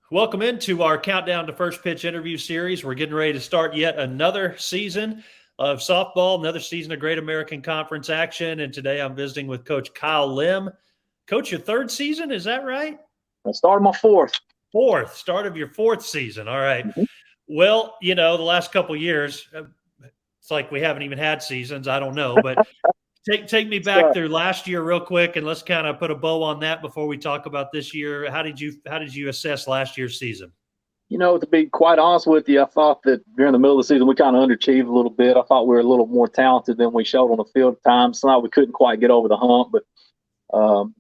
Welcome into our Countdown to First Pitch interview series. We're getting ready to start yet another season of softball, another season of Great American Conference action. And today I'm visiting with Coach Kyle Lim. Coach, your third season, is that right? I started my fourth. Start of your fourth season. All right. Mm-hmm. Well, the last couple of years, it's like we haven't even had seasons. I don't know, but take me back through last year real quick, and let's kind of put a bow on that before we talk about this year. How did you assess last year's season? To be quite honest with you, I thought that during the middle of the season we kind of underachieved a little bit. I thought we were a little more talented than we showed on the field at times. So we couldn't quite get over the hump, but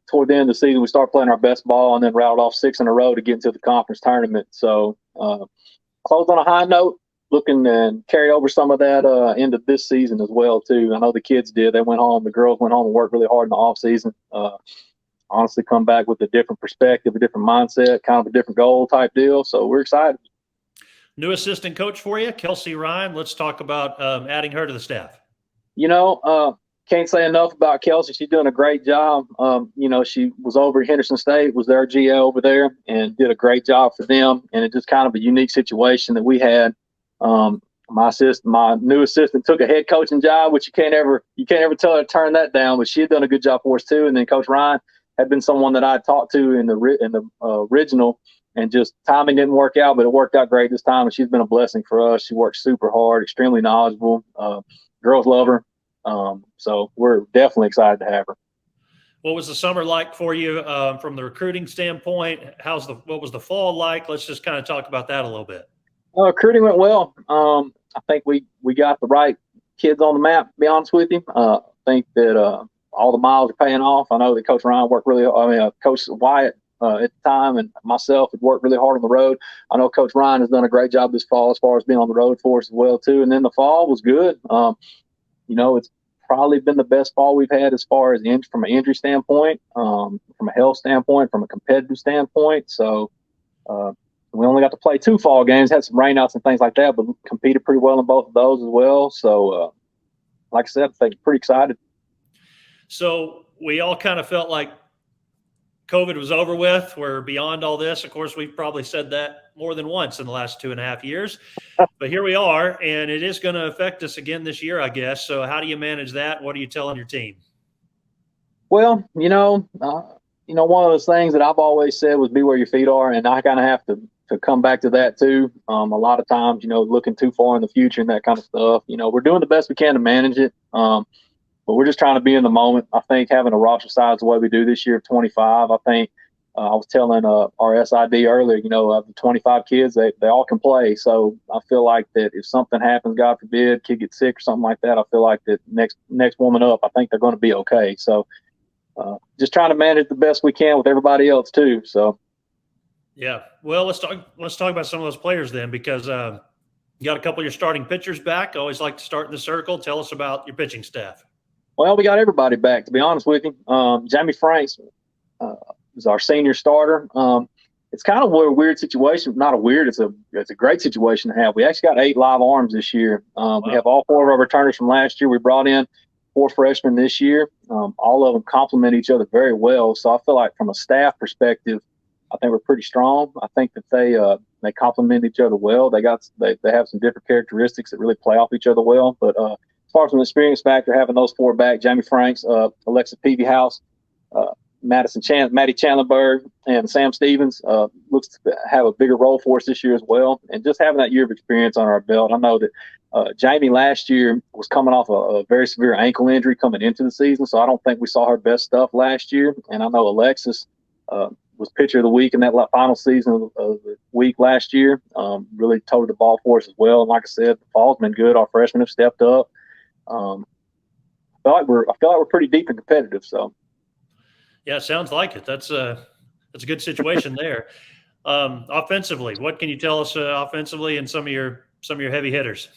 toward the end of the season we started playing our best ball and then rattled off 6 in a row to get into the conference tournament. So closed on a high note, looking and carry over some of that into this season as well too. I know the kids did. They went home. The girls went home and worked really hard in the off season. Honestly, come back with a different perspective, a different mindset, kind of a different goal type deal. So we're excited. New assistant coach for you, Kelsey Ryan. Let's talk about adding her to the staff. Can't say enough about Kelsey. She's doing a great job. She was over at Henderson State, was their GA over there, and did a great job for them. And it's just kind of a unique situation that we had. My new assistant took a head coaching job, which you can't ever tell her to turn that down. But she had done a good job for us too. And then Coach Ryan had been someone that I had talked to in the original, and just timing didn't work out, but it worked out great this time. And she's been a blessing for us. She works super hard, extremely knowledgeable. Girls love her. So we're definitely excited to have her. What was the summer like for you from the recruiting standpoint? What was the fall like? Let's just kind of talk about that a little bit. Recruiting went well. I think we got the right kids on the map, to be honest with you. I think that all the miles are paying off. I know that Coach Ryan worked Coach Wyatt at the time and myself had worked really hard on the road. I know Coach Ryan has done a great job this fall as far as being on the road for us as well too. And then the fall was good. It's probably been the best fall we've had as far as from an injury standpoint, from a health standpoint, from a competitive standpoint. So we only got to play 2 fall games, had some rainouts and things like that, but competed pretty well in both of those as well. So, like I said, I think pretty excited. So we all kind of felt like COVID was over with. We're beyond all this. Of course, we've probably said that more than once in the last 2.5 years. But here we are, and it is going to affect us again this year, I guess. So how do you manage that? What are you telling your team? Well, one of those things that I've always said was be where your feet are, and I kind of have to come back to that too. A lot of times, looking too far in the future and that kind of stuff. We're doing the best we can to manage it, but we're just trying to be in the moment. I think having a roster size the way we do this year of 25, I think I was telling our SID earlier, of the 25 kids, they all can play. So I feel like that if something happens, God forbid, kid gets sick or something like that, I feel like that next woman up, I think they're going to be okay. So just trying to manage the best we can with everybody else too. So. Yeah. Well, let's talk about some of those players then, because you got a couple of your starting pitchers back. I always like to start in the circle. Tell us about your pitching staff. Well, we got everybody back, to be honest with you. Jamie Franks is our senior starter. It's kind of a weird situation. Not a weird. It's a great situation to have. We actually got 8 live arms this year. Wow. We have all 4 of our returners from last year. We brought in 4 freshmen this year. All of them complement each other very well. So I feel like from a staff perspective, I think we're pretty strong. I think that they complement each other well. They have some different characteristics that really play off each other well. But as far as an experience factor, having those 4 back, Jamie Franks, Alexis Peavy-House, Maddie Chandlerberg, and Sam Stevens looks to have a bigger role for us this year as well. And just having that year of experience on our belt, I know that Jamie last year was coming off a very severe ankle injury coming into the season, so I don't think we saw her best stuff last year. And I know Alexis was pitcher of the week in that final season of the week last year. Really toted the ball for us as well. And like I said, the fall's been good. Our freshmen have stepped up. I feel like we're pretty deep and competitive. So. Yeah, sounds like it. That's a good situation there. Offensively, what can you tell us offensively and some of your heavy hitters?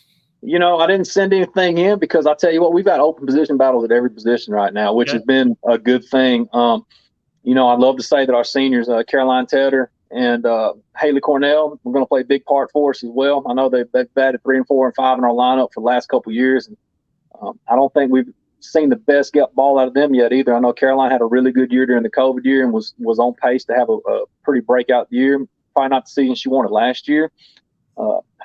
I didn't send anything in because I tell you what, we've got open position battles at every position right now, which has been a good thing. I'd love to say that our seniors, Caroline Tedder and Haley Cornell, we're going to play a big part for us as well. I know they've batted 3 and 4 and 5 in our lineup for the last couple of years. And I don't think we've seen the best ball out of them yet either. I know Caroline had a really good year during the COVID year and was on pace to have a pretty breakout year. probably not the season she wanted last year.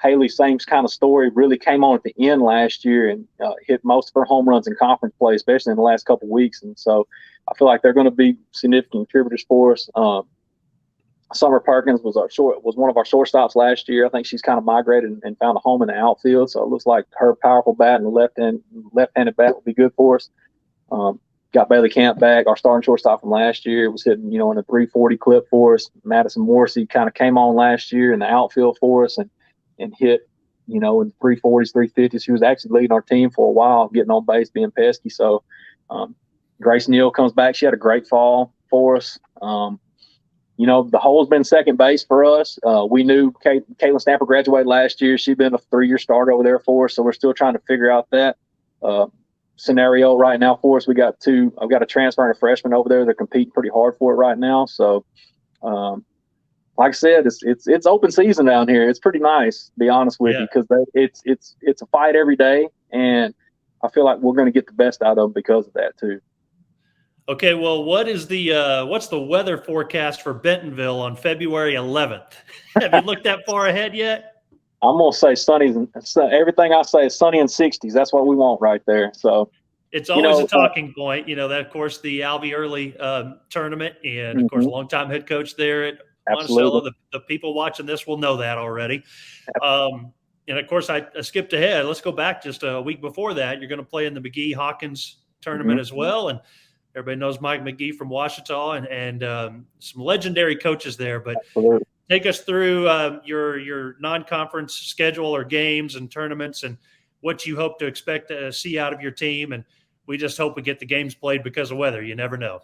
Haley, same kind of story, really came on at the end last year and hit most of her home runs in conference play, especially in the last couple of weeks. And so I feel like they're going to be significant contributors for us. Summer Perkins was one of our shortstops last year. I think she's kind of migrated and found a home in the outfield. So it looks like her powerful bat and left-handed bat will be good for us. Got Bailey Camp back, our starting shortstop from last year. It was hitting, in a 340 clip for us. Madison Morrissey kind of came on last year in the outfield for us and hit, in the 340s, 350s. She was actually leading our team for a while, getting on base, being pesky. So Grace Neal comes back. She had a great fall for us. The hole's been second base for us. We knew Caitlin Stamper graduated last year. She'd been a 3-year starter over there for us, so we're still trying to figure out that scenario right now for us. I've got a transfer and a freshman over there. They're competing pretty hard for it right now. So, like I said, it's open season down here. It's pretty nice, to be honest with you, because it's a fight every day, and I feel like we're going to get the best out of them because of that too. Okay, well, what's the weather forecast for Bentonville on February 11th? Have you looked that far ahead yet? I'm gonna say sunny. Everything I say is sunny and 60s. That's what we want right there. So it's always a talking point. That, of course, the Albie Early tournament, and of course, longtime head coach there at Monticello. The people watching this will know that already. And of course, I skipped ahead. Let's go back just a week before that. You're going to play in the McGee-Hawkins tournament as well, and everybody knows Mike McGee from Ouachita and some legendary coaches there. But take us through your non-conference schedule or games and tournaments and what you hope to expect to see out of your team. And we just hope we get the games played because of weather. You never know.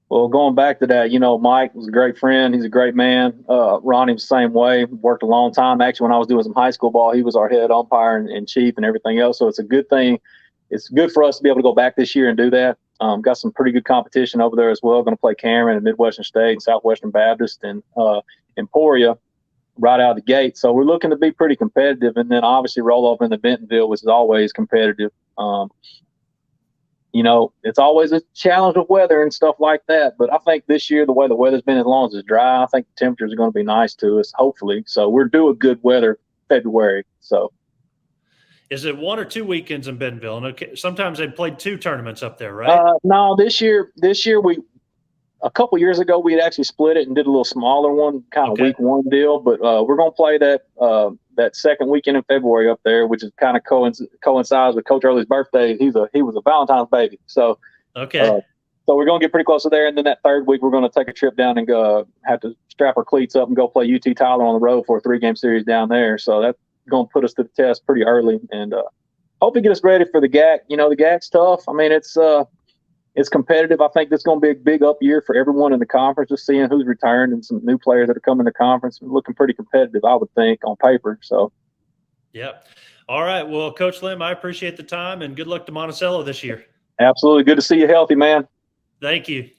Well, going back to that, Mike was a great friend. He's a great man. Ronnie was the same way. Worked a long time. Actually, when I was doing some high school ball, he was our head umpire and chief and everything else. So it's a good thing. It's good for us to be able to go back this year and do that. Got some pretty good competition over there as well. Going to play Cameron and Midwestern State and Southwestern Baptist and Emporia right out of the gate. So we're looking to be pretty competitive, and then obviously roll over into Bentonville, which is always competitive. It's always a challenge with weather and stuff like that. But I think this year, the way the weather's been, as long as it's dry, I think the temperatures are going to be nice to us, hopefully. So we're due a good weather February. So. Is it 1 or 2 weekends in Bentonville? And sometimes they played 2 tournaments up there, right? No, this year a couple years ago we had actually split it and did a little smaller one, kind of week 1 deal. But we're going to play that second weekend in February up there, which is kind of coincides with Coach Early's birthday. He was a Valentine's baby, so so we're going to get pretty close to there. And then that third week we're going to take a trip down and have to strap our cleats up and go play UT Tyler on the road for a 3-game series down there. So that's going to put us to the test pretty early, and hope to get us ready for the GAC. The GAC's tough. I mean, it's competitive. I think this is going to be a big up year for everyone in the conference, just seeing who's returned and some new players that are coming to conference. We're looking pretty competitive, I would think, on paper. So, yeah. All right. Well, Coach Lim, I appreciate the time, and good luck to Monticello this year. Absolutely. Good to see you healthy, man. Thank you.